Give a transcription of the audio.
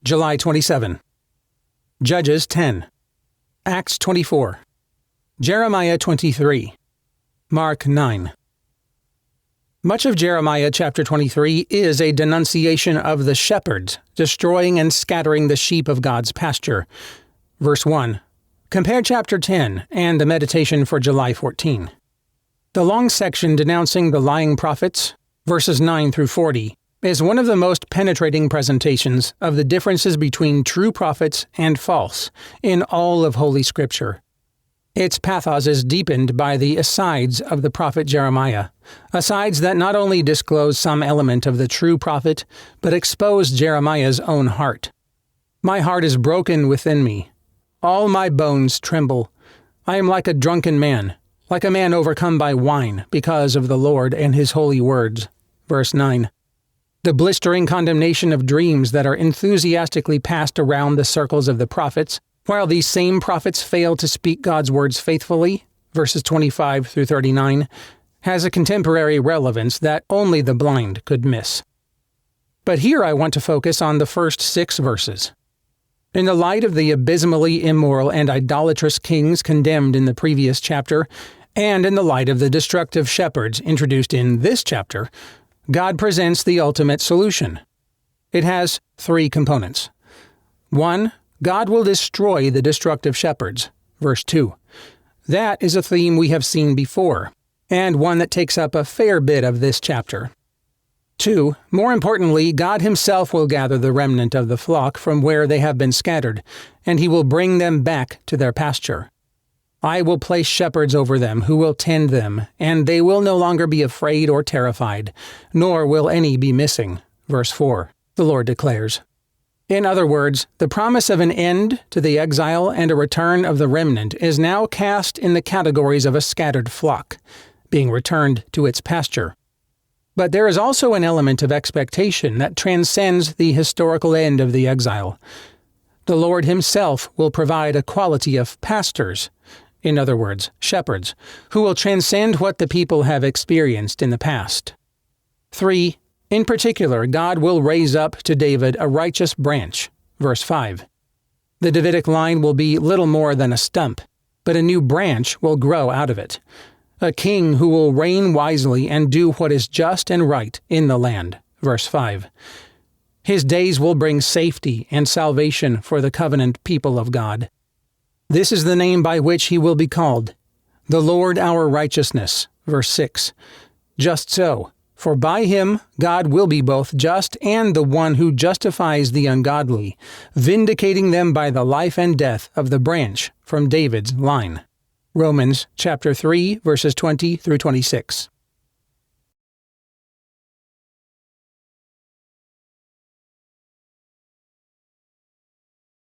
July 27. Judges 10. Acts 24. Jeremiah 23. Mark 9. Much of Jeremiah chapter 23 is a denunciation of the shepherds destroying and scattering the sheep of God's pasture. Verse 1. Compare chapter 10 and the meditation for July 14. The long section denouncing the lying prophets, verses 9 through 40, is one of the most penetrating presentations of the differences between true prophets and false in all of Holy Scripture. Its pathos is deepened by the asides of the prophet Jeremiah, asides that not only disclose some element of the true prophet, but expose Jeremiah's own heart. My heart is broken within me. All my bones tremble. I am like a drunken man, like a man overcome by wine, because of the Lord and his holy words. Verse 9. The blistering condemnation of dreams that are enthusiastically passed around the circles of the prophets, while these same prophets fail to speak God's words faithfully, verses 25 through 39, has a contemporary relevance that only the blind could miss. But here I want to focus on the first 6 verses. In the light of the abysmally immoral and idolatrous kings condemned in the previous chapter, and in the light of the destructive shepherds introduced in this chapter, God presents the ultimate solution. It has 3 components. 1. God will destroy the destructive shepherds. Verse 2. That is a theme we have seen before, and one that takes up a fair bit of this chapter. 2. More importantly, God himself will gather the remnant of the flock from where they have been scattered, and he will bring them back to their pasture. I will place shepherds over them who will tend them, and they will no longer be afraid or terrified, nor will any be missing. Verse 4, the Lord declares. In other words, the promise of an end to the exile and a return of the remnant is now cast in the categories of a scattered flock, being returned to its pasture. But there is also an element of expectation that transcends the historical end of the exile. The Lord himself will provide a quality of pastors, in other words, shepherds, who will transcend what the people have experienced in the past. 3. In particular, God will raise up to David a righteous branch. Verse 5. The Davidic line will be little more than a stump, but a new branch will grow out of it. A king who will reign wisely and do what is just and right in the land. Verse 5. His days will bring safety and salvation for the covenant people of God. This is the name by which he will be called, the Lord our righteousness. Verse 6. Just so, for by him God will be both just and the one who justifies the ungodly, vindicating them by the life and death of the branch from David's line. Romans chapter 3, verses 20 through 26.